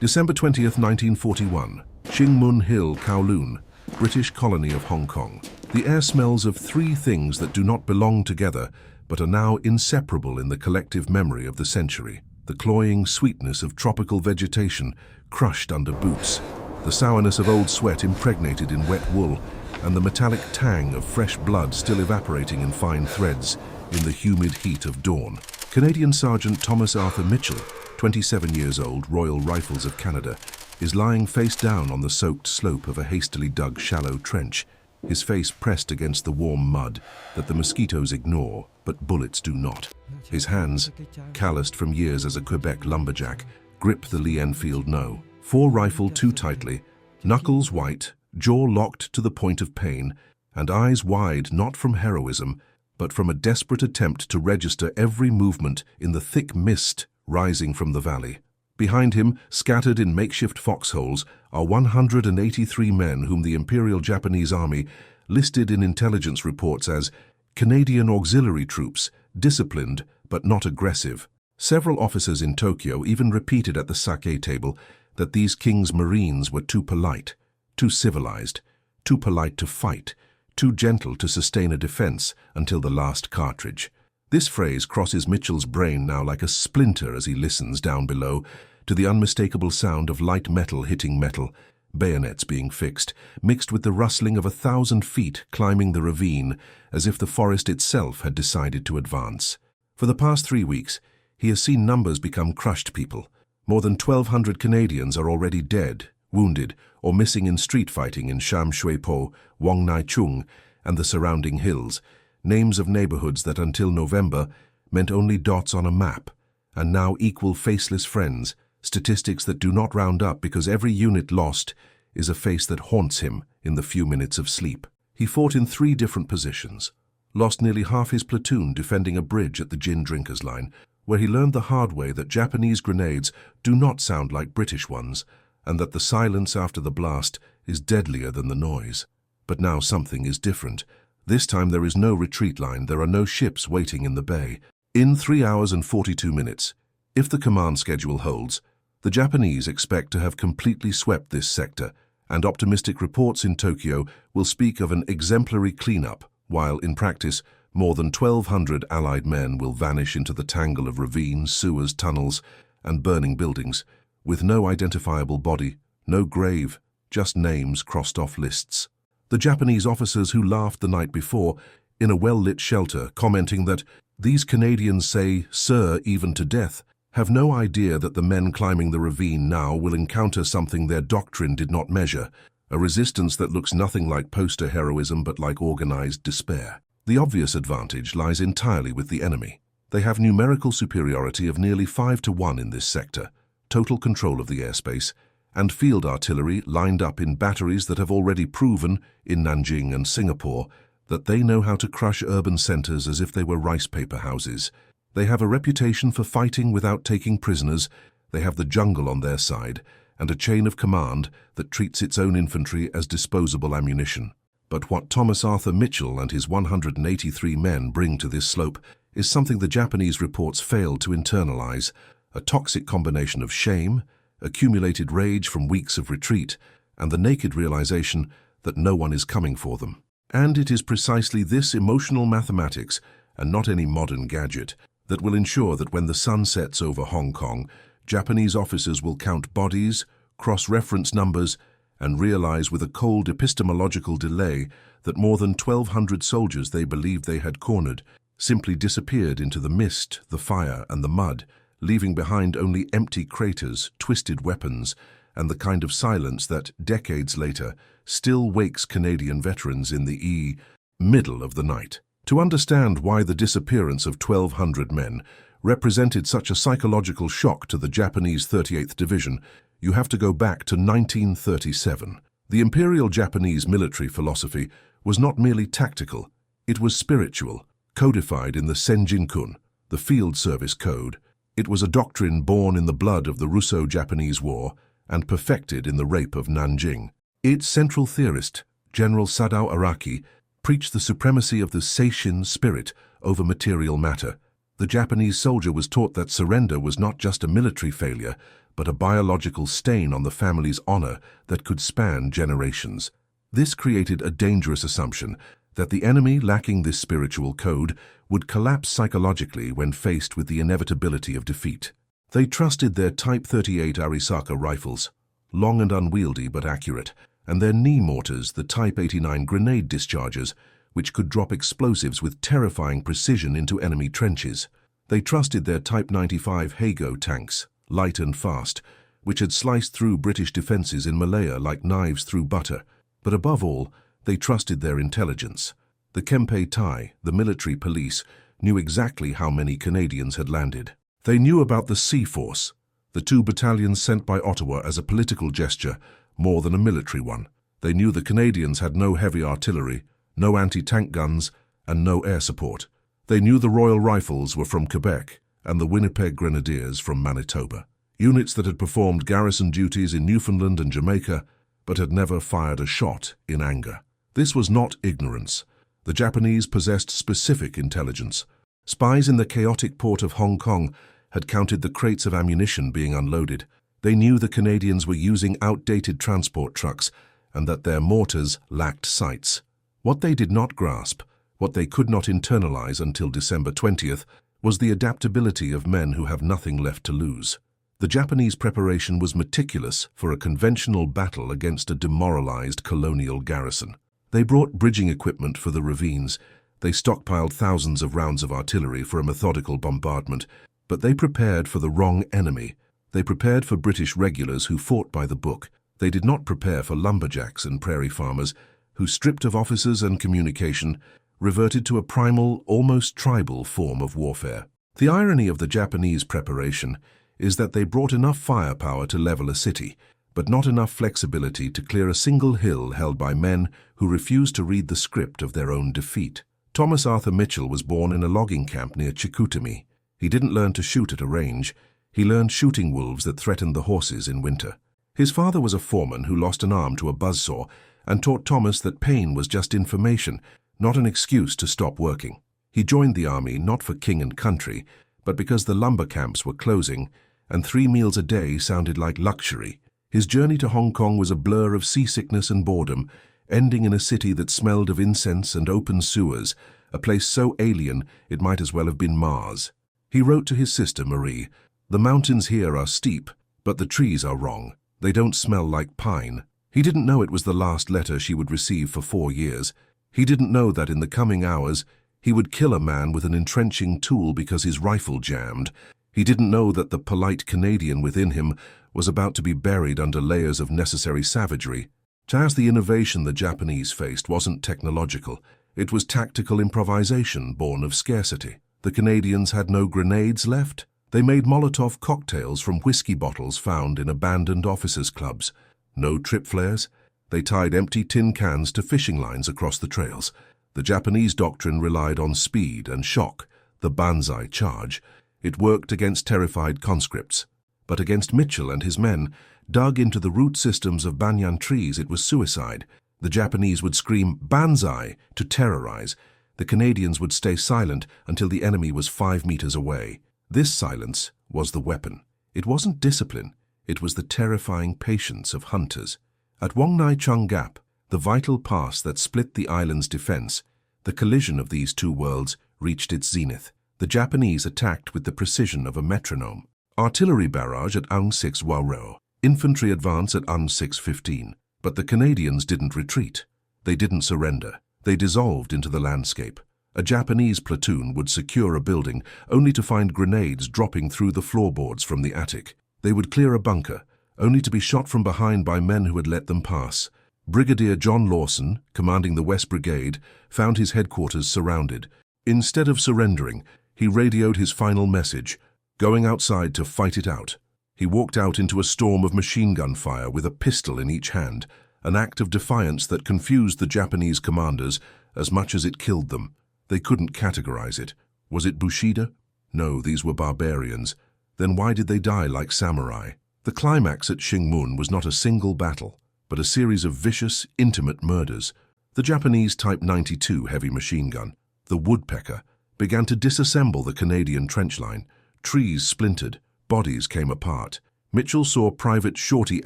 December 20th, 1941, Shingmun Hill, Kowloon, British colony of Hong Kong. The air smells of three things that do not belong together, but are now inseparable in the collective memory of the century. The cloying sweetness of tropical vegetation crushed under boots, the sourness of old sweat impregnated in wet wool, and the metallic tang of fresh blood still evaporating in fine threads in the humid heat of dawn. Canadian Sergeant Thomas Arthur Mitchell, 27 years old, Royal Rifles of Canada, is lying face down on the soaked slope of a hastily dug shallow trench, his face pressed against the warm mud that the mosquitoes ignore, but bullets do not. His hands, calloused from years as a Quebec lumberjack, grip the Lee Enfield No. 4 rifle too tightly, knuckles white, jaw locked to the point of pain, and eyes wide not from heroism, but from a desperate attempt to register every movement in the thick mist rising from the valley. Behind him, scattered in makeshift foxholes, are 183 men whom the Imperial Japanese Army listed in intelligence reports as Canadian auxiliary troops, disciplined but not aggressive. Several officers in Tokyo even repeated at the sake table that these King's Marines were too polite, too civilized, too polite to fight, too gentle to sustain a defense until the last cartridge. This phrase crosses Mitchell's brain now like a splinter as he listens down below to the unmistakable sound of light metal hitting metal, bayonets being fixed, mixed with the rustling of 1,000 feet climbing the ravine as if the forest itself had decided to advance. For the past 3 weeks, he has seen numbers become crushed people. More than 1,200 Canadians are already dead, wounded, or missing in street fighting in Sham Shui Po, Wong Nai Chung, and the surrounding hills, names of neighborhoods that until November meant only dots on a map, and now equal faceless friends, statistics that do not round up because every unit lost is a face that haunts him in the few minutes of sleep. He fought in 3 different positions, lost nearly half his platoon defending a bridge at the gin drinkers line, where he learned the hard way that Japanese grenades do not sound like British ones, and that the silence after the blast is deadlier than the noise. But now something is different. This time there is no retreat line, there are no ships waiting in the bay. In 3 hours and 42 minutes, if the command schedule holds, the Japanese expect to have completely swept this sector, and optimistic reports in Tokyo will speak of an exemplary cleanup, while in practice, more than 1,200 Allied men will vanish into the tangle of ravines, sewers, tunnels, and burning buildings, with no identifiable body, no grave, just names crossed off lists. The Japanese officers who laughed the night before in a well-lit shelter, commenting that these Canadians say, "Sir, even to death," have no idea that the men climbing the ravine now will encounter something their doctrine did not measure, a resistance that looks nothing like poster heroism but like organized despair. The obvious advantage lies entirely with the enemy. They have numerical superiority of nearly 5 to 1 in this sector, total control of the airspace, and field artillery lined up in batteries that have already proven, in Nanjing and Singapore, that they know how to crush urban centers as if they were rice paper houses. They have a reputation for fighting without taking prisoners, they have the jungle on their side, and a chain of command that treats its own infantry as disposable ammunition. But what Thomas Arthur Mitchell and his 183 men bring to this slope is something the Japanese reports failed to internalize, a toxic combination of shame, accumulated rage from weeks of retreat, and the naked realization that no one is coming for them. And it is precisely this emotional mathematics, and not any modern gadget, that will ensure that when the sun sets over Hong Kong, Japanese officers will count bodies, cross-reference numbers, and realize with a cold epistemological delay that more than 1,200 soldiers they believed they had cornered simply disappeared into the mist, the fire, and the mud, leaving behind only empty craters, twisted weapons, and the kind of silence that, decades later, still wakes Canadian veterans in the middle of the night. To understand why the disappearance of 1,200 men represented such a psychological shock to the Japanese 38th Division, you have to go back to 1937. The Imperial Japanese military philosophy was not merely tactical, it was spiritual, codified in the Senjin-kun, the field service code. It was a doctrine born in the blood of the Russo-Japanese War and perfected in the rape of Nanjing. Its central theorist, General Sadao Araki, preached the supremacy of the Seishin spirit over material matter. The Japanese soldier was taught that surrender was not just a military failure, but a biological stain on the family's honor that could span generations. This created a dangerous assumption that the enemy, lacking this spiritual code, would collapse psychologically when faced with the inevitability of defeat. They trusted their Type 38 Arisaka rifles, long and unwieldy but accurate, and their knee mortars, the Type 89 grenade dischargers, which could drop explosives with terrifying precision into enemy trenches. They trusted their Type 95 Hago tanks, light and fast, which had sliced through British defences in Malaya like knives through butter. But above all, they trusted their intelligence. The Kempe Tai, the military police, knew exactly how many Canadians had landed. They knew about the Sea Force, the 2 battalions sent by Ottawa as a political gesture, more than a military one. They knew the Canadians had no heavy artillery, no anti-tank guns, and no air support. They knew the Royal Rifles were from Quebec and the Winnipeg Grenadiers from Manitoba, units that had performed garrison duties in Newfoundland and Jamaica, but had never fired a shot in anger. This was not ignorance. The Japanese possessed specific intelligence. Spies in the chaotic port of Hong Kong had counted the crates of ammunition being unloaded. They knew the Canadians were using outdated transport trucks and that their mortars lacked sights. What they did not grasp, what they could not internalize until December 20th, was the adaptability of men who have nothing left to lose. The Japanese preparation was meticulous for a conventional battle against a demoralized colonial garrison. They brought bridging equipment for the ravines. They stockpiled thousands of rounds of artillery for a methodical bombardment, but they prepared for the wrong enemy. They prepared for British regulars who fought by the book. They did not prepare for lumberjacks and prairie farmers who, stripped of officers and communication, reverted to a primal, almost tribal form of warfare. The irony of the Japanese preparation is that they brought enough firepower to level a city, but not enough flexibility to clear a single hill held by men who refused to read the script of their own defeat. Thomas Arthur Mitchell was born in a logging camp near Chicoutimi. He didn't learn to shoot at a range. He learned shooting wolves that threatened the horses in winter. His father was a foreman who lost an arm to a buzzsaw and taught Thomas that pain was just information, not an excuse to stop working. He joined the army not for king and country, but because the lumber camps were closing and 3 meals a day sounded like luxury. His journey to Hong Kong was a blur of seasickness and boredom, ending in a city that smelled of incense and open sewers, a place so alien it might as well have been Mars. He wrote to his sister Marie, "The mountains here are steep, but the trees are wrong. They don't smell like pine." He didn't know it was the last letter she would receive for 4 years. He didn't know that in the coming hours he would kill a man with an entrenching tool because his rifle jammed. He didn't know that the polite Canadian within him was about to be buried under layers of necessary savagery. Just the innovation the Japanese faced wasn't technological. It was tactical improvisation born of scarcity. The Canadians had no grenades left. They made Molotov cocktails from whiskey bottles found in abandoned officers' clubs. No trip flares. They tied empty tin cans to fishing lines across the trails. The Japanese doctrine relied on speed and shock, the banzai charge. It worked against terrified conscripts. But against Mitchell and his men, dug into the root systems of banyan trees, it was suicide. The Japanese would scream "banzai" to terrorize. The Canadians would stay silent until the enemy was 5 meters away. This silence was the weapon. It wasn't discipline. It was the terrifying patience of hunters. At Wong Nai Chung Gap, the vital pass that split the island's defense, the collision of these two worlds reached its zenith. The Japanese attacked with the precision of a metronome. Artillery barrage at Aung 6 Wareo, infantry advance at Aung 6:15. But the Canadians didn't retreat. They didn't surrender. They dissolved into the landscape. A Japanese platoon would secure a building only to find grenades dropping through the floorboards from the attic. They would clear a bunker, only to be shot from behind by men who had let them pass. Brigadier John Lawson, commanding the West Brigade, found his headquarters surrounded. Instead of surrendering, he radioed his final message, going outside to fight it out. He walked out into a storm of machine gun fire with a pistol in each hand, an act of defiance that confused the Japanese commanders as much as it killed them. They couldn't categorize it. Was it Bushido? No, these were barbarians. Then why did they die like samurai? The climax at Shingmun was not a single battle, but a series of vicious, intimate murders. The Japanese Type 92 heavy machine gun, the Woodpecker, began to disassemble the Canadian trench line. Trees splintered, bodies came apart. Mitchell saw Private Shorty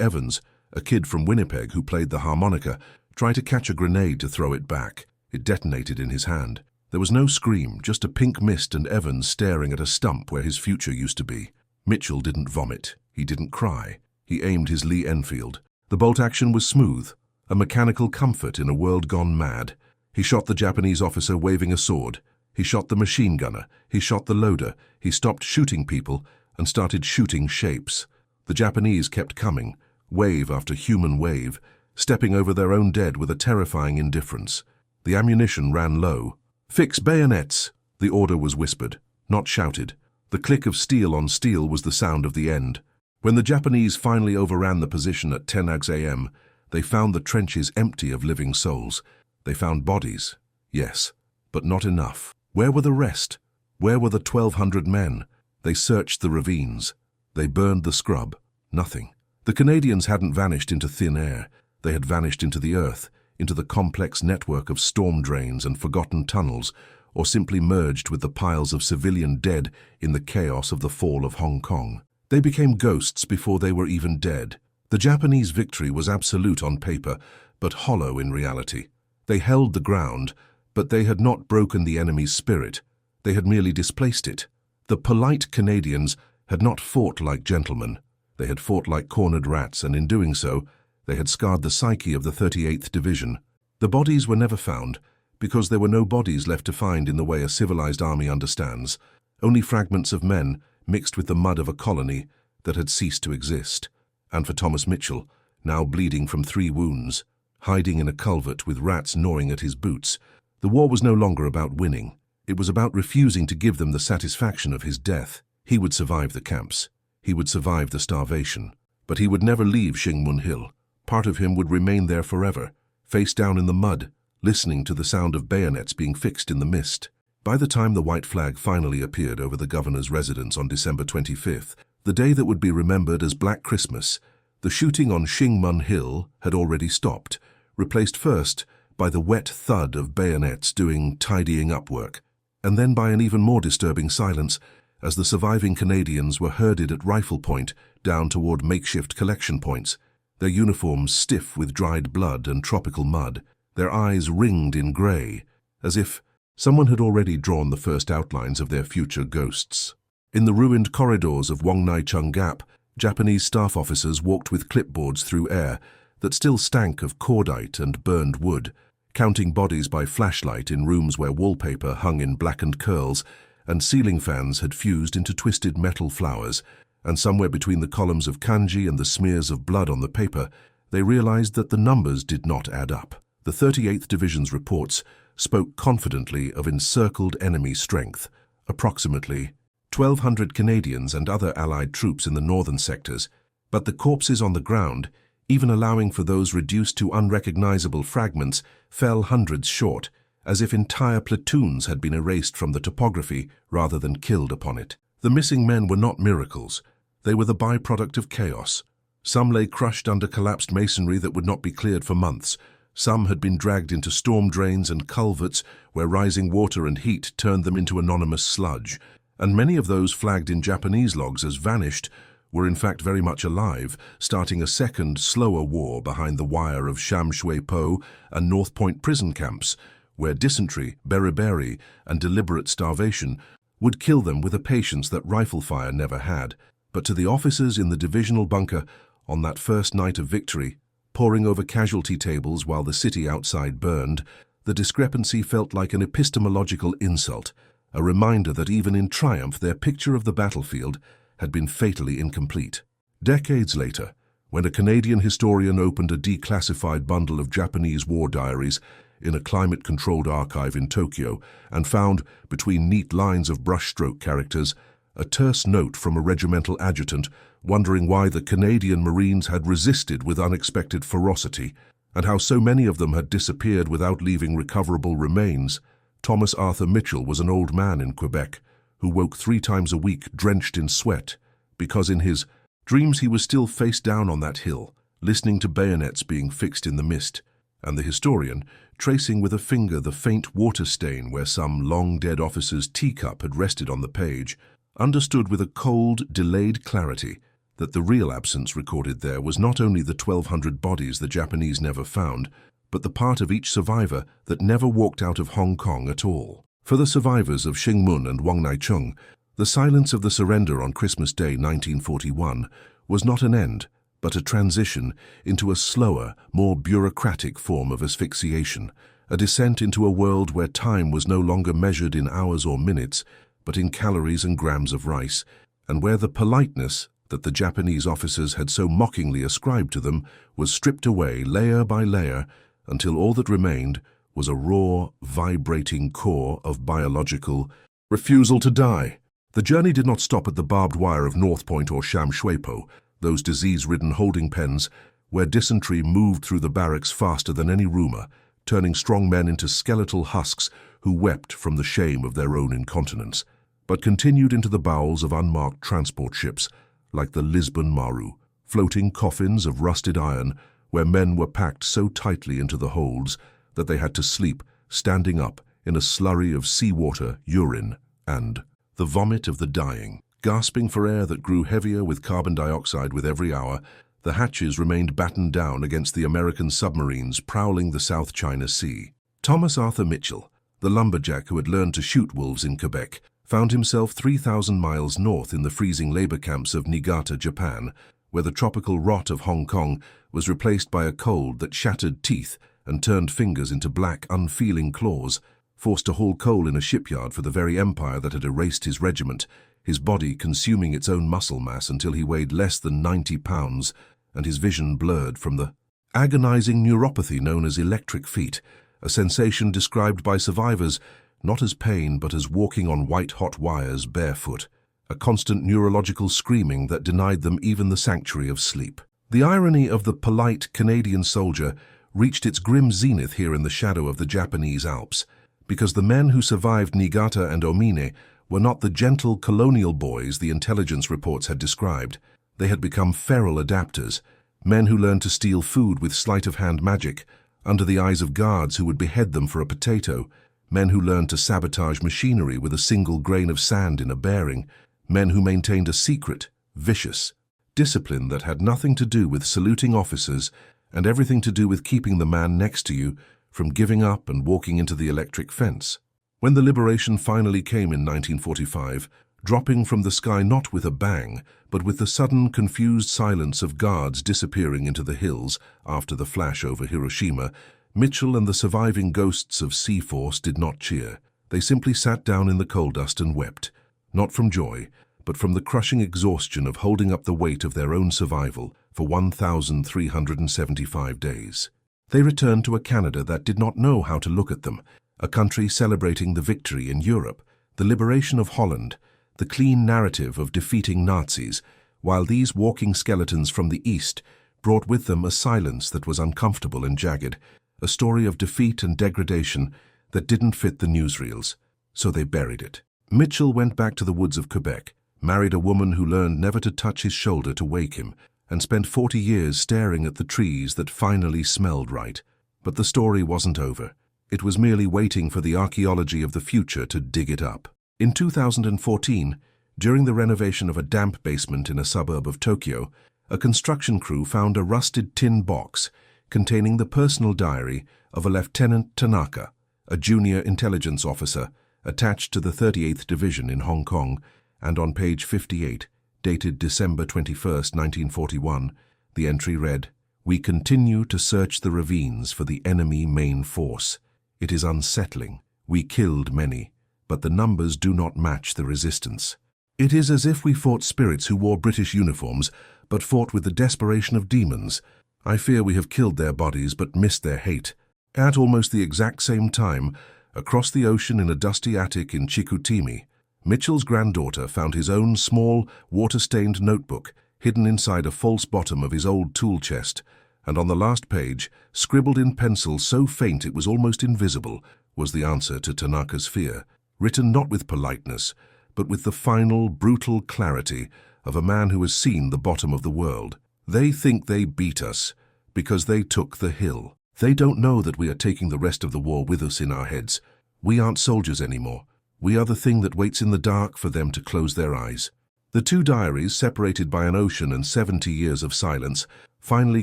Evans, a kid from Winnipeg who played the harmonica, try to catch a grenade to throw it back. It detonated in his hand. There was no scream, just a pink mist and Evans staring at a stump where his future used to be. Mitchell didn't vomit. He didn't cry. He aimed his Lee Enfield. The bolt action was smooth, a mechanical comfort in a world gone mad. He shot the Japanese officer waving a sword. He shot the machine gunner. He shot the loader. He stopped shooting people and started shooting shapes. The Japanese kept coming, wave after human wave, stepping over their own dead with a terrifying indifference. The ammunition ran low. "Fix bayonets," the order was whispered, not shouted. The click of steel on steel was the sound of the end. When the Japanese finally overran the position at 10 a.m., they found the trenches empty of living souls. They found bodies, yes, but not enough. Where were the rest? Where were the 1,200 men? They searched the ravines. They burned the scrub. Nothing. The Canadians hadn't vanished into thin air. They had vanished into the earth, into the complex network of storm drains and forgotten tunnels, or simply merged with the piles of civilian dead in the chaos of the fall of Hong Kong. They became ghosts before they were even dead. The Japanese victory was absolute on paper, but hollow in reality. They held the ground, but they had not broken the enemy's spirit. They had merely displaced it. The polite Canadians had not fought like gentlemen. They had fought like cornered rats, and in doing so, they had scarred the psyche of the 38th Division. The bodies were never found, because there were no bodies left to find in the way a civilized army understands, only fragments of men mixed with the mud of a colony that had ceased to exist. And for Thomas Mitchell, now bleeding from 3 wounds, hiding in a culvert with rats gnawing at his boots, the war was no longer about winning. It was about refusing to give them the satisfaction of his death. He would survive the camps. He would survive the starvation. But he would never leave Shingmun Hill. Part of him would remain there forever, face down in the mud, listening to the sound of bayonets being fixed in the mist. By the time the white flag finally appeared over the governor's residence on December 25th, the day that would be remembered as Black Christmas, the shooting on Shingmun Hill had already stopped, replaced first by the wet thud of bayonets doing tidying up work, and then by an even more disturbing silence as the surviving Canadians were herded at rifle point down toward makeshift collection points, their uniforms stiff with dried blood and tropical mud, their eyes ringed in grey, as if someone had already drawn the first outlines of their future ghosts. In the ruined corridors of Wong Nai Chung Gap, Japanese staff officers walked with clipboards through air that still stank of cordite and burned wood, counting bodies by flashlight in rooms where wallpaper hung in blackened curls and ceiling fans had fused into twisted metal flowers, and somewhere between the columns of kanji and the smears of blood on the paper, they realized that the numbers did not add up. The 38th Division's reports spoke confidently of encircled enemy strength, approximately 1,200 Canadians and other Allied troops in the northern sectors, but the corpses on the ground, even allowing for those reduced to unrecognizable fragments, fell hundreds short, as if entire platoons had been erased from the topography rather than killed upon it. The missing men were not miracles. They were the byproduct of chaos. Some lay crushed under collapsed masonry that would not be cleared for months. Some had been dragged into storm drains and culverts where rising water and heat turned them into anonymous sludge. And many of those flagged in Japanese logs as vanished were in fact very much alive, starting a second, slower war behind the wire of Sham Shui Po and North Point prison camps, where dysentery, beriberi, and deliberate starvation would kill them with a patience that rifle fire never had. But to the officers in the divisional bunker on that first night of victory, poring over casualty tables while the city outside burned, the discrepancy felt like an epistemological insult, a reminder that even in triumph their picture of the battlefield had been fatally incomplete. Decades later, when a Canadian historian opened a declassified bundle of Japanese war diaries in a climate-controlled archive in Tokyo and found, between neat lines of brushstroke characters, a terse note from a regimental adjutant wondering why the Canadian Marines had resisted with unexpected ferocity and how so many of them had disappeared without leaving recoverable remains, Thomas Arthur Mitchell was an old man in Quebec who woke 3 times a week drenched in sweat because in his dreams he was still face down on that hill, listening to bayonets being fixed in the mist, and the historian, tracing with a finger the faint water stain where some long-dead officer's teacup had rested on the page, understood with a cold, delayed clarity that the real absence recorded there was not only the 1,200 bodies the Japanese never found, but the part of each survivor that never walked out of Hong Kong at all. For the survivors of Xingmun and Wang Naicheng, the silence of the surrender on Christmas Day 1941 was not an end, but a transition into a slower, more bureaucratic form of asphyxiation, a descent into a world where time was no longer measured in hours or minutes, but in calories and grams of rice, and where the politeness that the Japanese officers had so mockingly ascribed to them was stripped away layer by layer until all that remained was a raw, vibrating core of biological refusal to die. The journey did not stop at the barbed wire of North Point or Sham Shui-Po, those disease-ridden holding pens where dysentery moved through the barracks faster than any rumor, turning strong men into skeletal husks who wept from the shame of their own incontinence, but continued into the bowels of unmarked transport ships, like the Lisbon Maru, floating coffins of rusted iron where men were packed so tightly into the holds that they had to sleep standing up in a slurry of seawater, urine, and the vomit of the dying. Gasping for air that grew heavier with carbon dioxide with every hour, the hatches remained battened down against the American submarines prowling the South China Sea. Thomas Arthur Mitchell, the lumberjack who had learned to shoot wolves in Quebec, found himself 3,000 miles north in the freezing labor camps of Niigata, Japan, where the tropical rot of Hong Kong was replaced by a cold that shattered teeth and turned fingers into black, unfeeling claws, forced to haul coal in a shipyard for the very empire that had erased his regiment, his body consuming its own muscle mass until he weighed less than 90 pounds, and his vision blurred from the agonizing neuropathy known as electric feet, a sensation described by survivors not as pain but as walking on white-hot wires barefoot, a constant neurological screaming that denied them even the sanctuary of sleep. The irony of the polite Canadian soldier reached its grim zenith here in the shadow of the Japanese Alps, because the men who survived Niigata and Omine were not the gentle colonial boys the intelligence reports had described. They had become feral adapters, men who learned to steal food with sleight-of-hand magic, under the eyes of guards who would behead them for a potato, men who learned to sabotage machinery with a single grain of sand in a bearing, men who maintained a secret, vicious discipline that had nothing to do with saluting officers and everything to do with keeping the man next to you from giving up and walking into the electric fence. When the liberation finally came in 1945, dropping from the sky not with a bang, but with the sudden, confused silence of guards disappearing into the hills after the flash over Hiroshima, Mitchell and the surviving ghosts of Sea-Force did not cheer. They simply sat down in the coal dust and wept, not from joy, but from the crushing exhaustion of holding up the weight of their own survival for 1,375 days. They returned to a Canada that did not know how to look at them, a country celebrating the victory in Europe, the liberation of Holland, the clean narrative of defeating Nazis, while these walking skeletons from the East brought with them a silence that was uncomfortable and jagged, a story of defeat and degradation that didn't fit the newsreels, so they buried it. Mitchell went back to the woods of Quebec, married a woman who learned never to touch his shoulder to wake him, and spent 40 years staring at the trees that finally smelled right. But the story wasn't over. It was merely waiting for the archaeology of the future to dig it up. In 2014, during the renovation of a damp basement in a suburb of Tokyo, a construction crew found a rusted tin box containing the personal diary of a Lieutenant Tanaka, a junior intelligence officer attached to the 38th Division in Hong Kong, and on page 58, dated December 21, 1941, the entry read, "We continue to search the ravines for the enemy main force. It is unsettling. We killed many, but the numbers do not match the resistance. It is as if we fought spirits who wore British uniforms, but fought with the desperation of demons. I fear we have killed their bodies but missed their hate." At almost the exact same time, across the ocean in a dusty attic in Chicoutimi, Mitchell's granddaughter found his own small, water-stained notebook hidden inside a false bottom of his old tool chest, and on the last page, scribbled in pencil so faint it was almost invisible, was the answer to Tanaka's fear, written not with politeness, but with the final, brutal clarity of a man who has seen the bottom of the world. "They think they beat us because they took the hill. They don't know that we are taking the rest of the war with us in our heads. We aren't soldiers anymore. We are the thing that waits in the dark for them to close their eyes." The two diaries, separated by an ocean and 70 years of silence, finally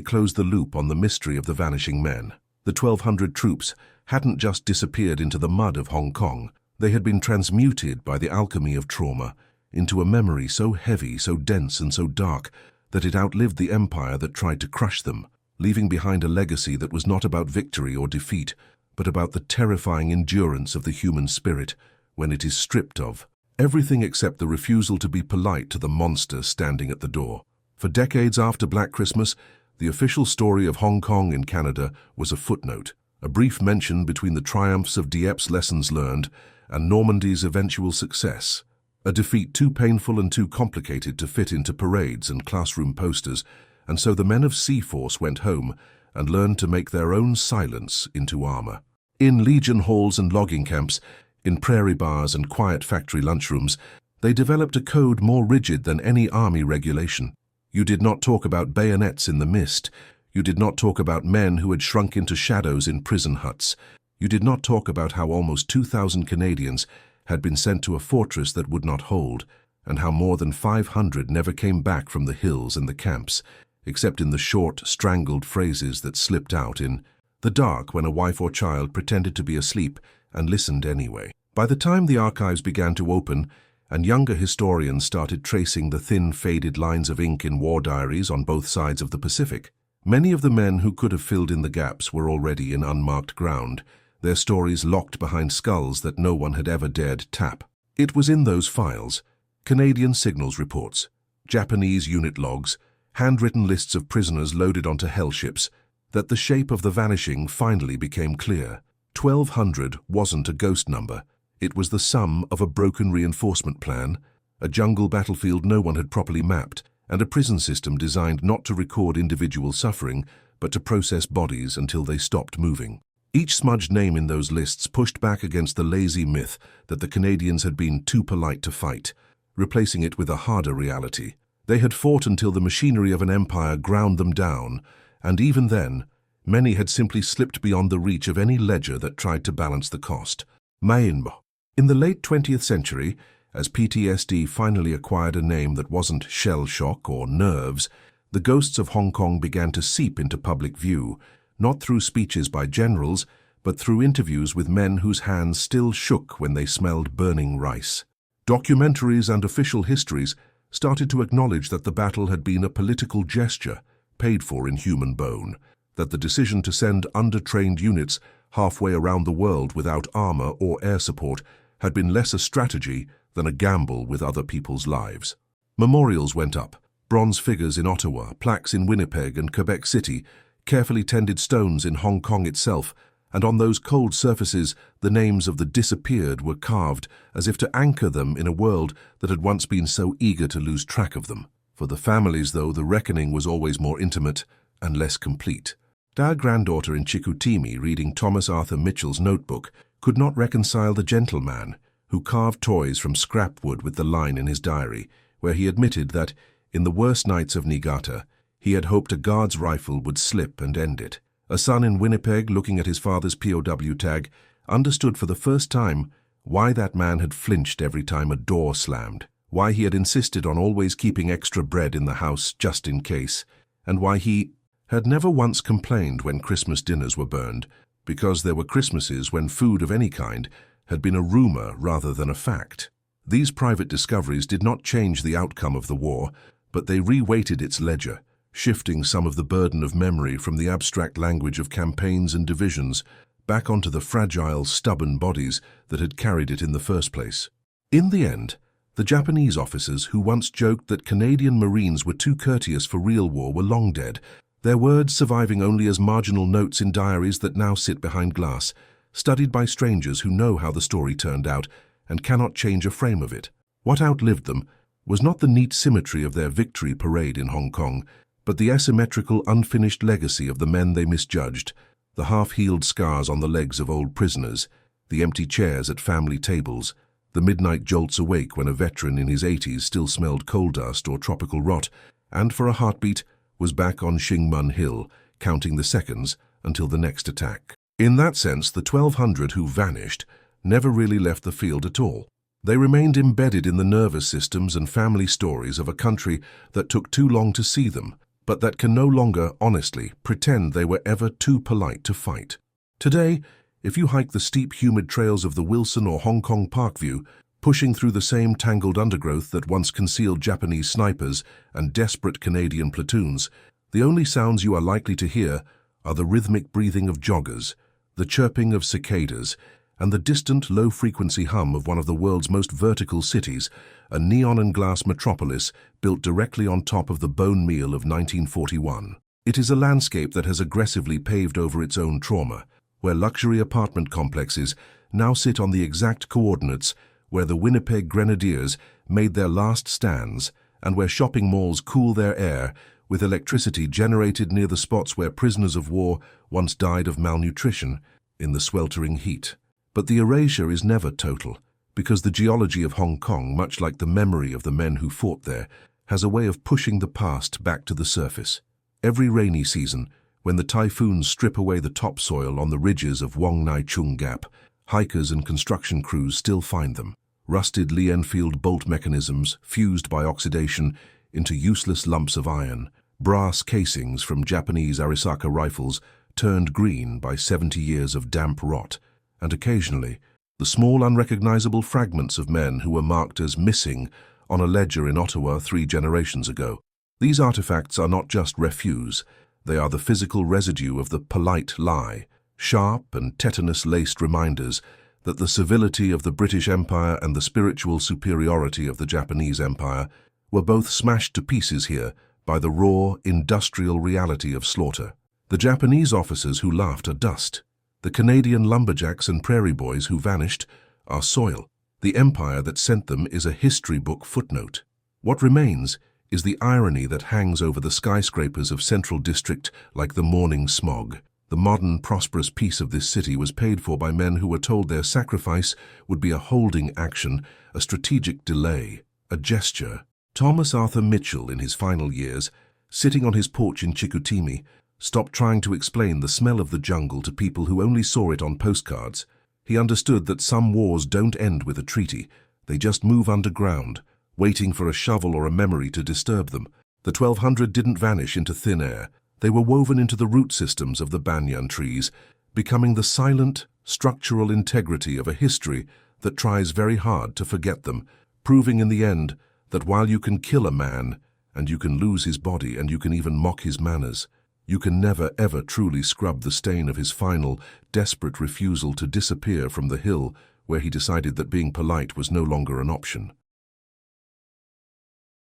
closed the loop on the mystery of the vanishing men. The 1,200 troops hadn't just disappeared into the mud of Hong Kong. They had been transmuted by the alchemy of trauma into a memory so heavy, so dense and so dark that it outlived the empire that tried to crush them, leaving behind a legacy that was not about victory or defeat, but about the terrifying endurance of the human spirit when it is stripped of everything except the refusal to be polite to the monster standing at the door. For decades after Black Christmas, the official story of Hong Kong in Canada was a footnote, a brief mention between the triumphs of Diepp's lessons learned and Normandy's eventual success, a defeat too painful and too complicated to fit into parades and classroom posters, and so the men of Seaforce went home and learned to make their own silence into armor. In Legion halls and logging camps, in prairie bars and quiet factory lunchrooms, they developed a code more rigid than any army regulation. You did not talk about bayonets in the mist. You did not talk about men who had shrunk into shadows in prison huts. You did not talk about how almost 2,000 Canadians had been sent to a fortress that would not hold, and how more than 500 never came back from the hills and the camps, except in the short, strangled phrases that slipped out in the dark when a wife or child pretended to be asleep and listened anyway. By the time the archives began to open and younger historians started tracing the thin, faded lines of ink in war diaries on both sides of the Pacific, many of the men who could have filled in the gaps were already in unmarked ground, their stories locked behind skulls that no one had ever dared tap. It was in those files, Canadian signals reports, Japanese unit logs, handwritten lists of prisoners loaded onto hell ships, that the shape of the vanishing finally became clear. 1,200 wasn't a ghost number. It was the sum of a broken reinforcement plan, a jungle battlefield no one had properly mapped, and a prison system designed not to record individual suffering, but to process bodies until they stopped moving. Each smudged name in those lists pushed back against the lazy myth that the Canadians had been too polite to fight, replacing it with a harder reality. They had fought until the machinery of an empire ground them down, and even then, many had simply slipped beyond the reach of any ledger that tried to balance the cost. Mainbo. In the late 20th century, as PTSD finally acquired a name that wasn't shell shock or nerves, the ghosts of Hong Kong began to seep into public view, not through speeches by generals, but through interviews with men whose hands still shook when they smelled burning rice. Documentaries and official histories started to acknowledge that the battle had been a political gesture, paid for in human bone, that the decision to send undertrained units halfway around the world without armor or air support had been less a strategy than a gamble with other people's lives. Memorials went up, bronze figures in Ottawa, plaques in Winnipeg and Quebec City, carefully tended stones in Hong Kong itself, and on those cold surfaces the names of the disappeared were carved as if to anchor them in a world that had once been so eager to lose track of them. For the families, though, the reckoning was always more intimate and less complete. Our granddaughter in Chicoutimi, reading Thomas Arthur Mitchell's notebook, could not reconcile the gentleman who carved toys from scrap wood with the line in his diary, where he admitted that, in the worst nights of Niigata, he had hoped a guard's rifle would slip and end it. A son in Winnipeg, looking at his father's POW tag, understood for the first time why that man had flinched every time a door slammed, why he had insisted on always keeping extra bread in the house just in case, and why he had never once complained when Christmas dinners were burned, because there were Christmases when food of any kind had been a rumor rather than a fact. These private discoveries did not change the outcome of the war, but they reweighted its ledger, shifting some of the burden of memory from the abstract language of campaigns and divisions back onto the fragile, stubborn bodies that had carried it in the first place. In the end, the Japanese officers who once joked that Canadian Marines were too courteous for real war were long dead, their words surviving only as marginal notes in diaries that now sit behind glass, studied by strangers who know how the story turned out and cannot change a frame of it. What outlived them was not the neat symmetry of their victory parade in Hong Kong, but the asymmetrical, unfinished legacy of the men they misjudged, the half-healed scars on the legs of old prisoners, the empty chairs at family tables, the midnight jolts awake when a veteran in his 80s still smelled coal dust or tropical rot, and for a heartbeat was back on Shing Mun Hill, counting the seconds until the next attack. In that sense, the 1,200 who vanished never really left the field at all. They remained embedded in the nervous systems and family stories of a country that took too long to see them, but that can no longer, honestly, pretend they were ever too polite to fight. Today, if you hike the steep, humid trails of the Wilson or Hong Kong Parkview, pushing through the same tangled undergrowth that once concealed Japanese snipers and desperate Canadian platoons, the only sounds you are likely to hear are the rhythmic breathing of joggers, the chirping of cicadas, and the distant, low-frequency hum of one of the world's most vertical cities, a neon and glass metropolis built directly on top of the bone meal of 1941. It is a landscape that has aggressively paved over its own trauma, where luxury apartment complexes now sit on the exact coordinates where the Winnipeg Grenadiers made their last stands, and where shopping malls cool their air with electricity generated near the spots where prisoners of war once died of malnutrition in the sweltering heat. But the erasure is never total, because the geology of Hong Kong, much like the memory of the men who fought there, has a way of pushing the past back to the surface. Every rainy season, when the typhoons strip away the topsoil on the ridges of Wong Nai Chung Gap, hikers and construction crews still find them. Rusted Lee-Enfield bolt mechanisms fused by oxidation into useless lumps of iron, brass casings from Japanese Arisaka rifles turned green by 70 years of damp rot, and occasionally, the small unrecognizable fragments of men who were marked as missing on a ledger in Ottawa 3 generations ago. These artifacts are not just refuse, they are the physical residue of the polite lie, sharp and tetanus-laced reminders that the civility of the British Empire and the spiritual superiority of the Japanese Empire were both smashed to pieces here by the raw, industrial reality of slaughter. The Japanese officers who laughed are dust. The Canadian lumberjacks and prairie boys who vanished are soil. The empire that sent them is a history book footnote. What remains is the irony that hangs over the skyscrapers of Central District like the morning smog. The modern, prosperous peace of this city was paid for by men who were told their sacrifice would be a holding action, a strategic delay, a gesture. Thomas Arthur Mitchell, in his final years, sitting on his porch in Chicoutimi, stopped trying to explain the smell of the jungle to people who only saw it on postcards. He understood that some wars don't end with a treaty, they just move underground, waiting for a shovel or a memory to disturb them. The 1200 didn't vanish into thin air. They were woven into the root systems of the banyan trees, becoming the silent, structural integrity of a history that tries very hard to forget them, proving in the end that while you can kill a man, and you can lose his body, and you can even mock his manners, you can never ever truly scrub the stain of his final, desperate refusal to disappear from the hill where he decided that being polite was no longer an option.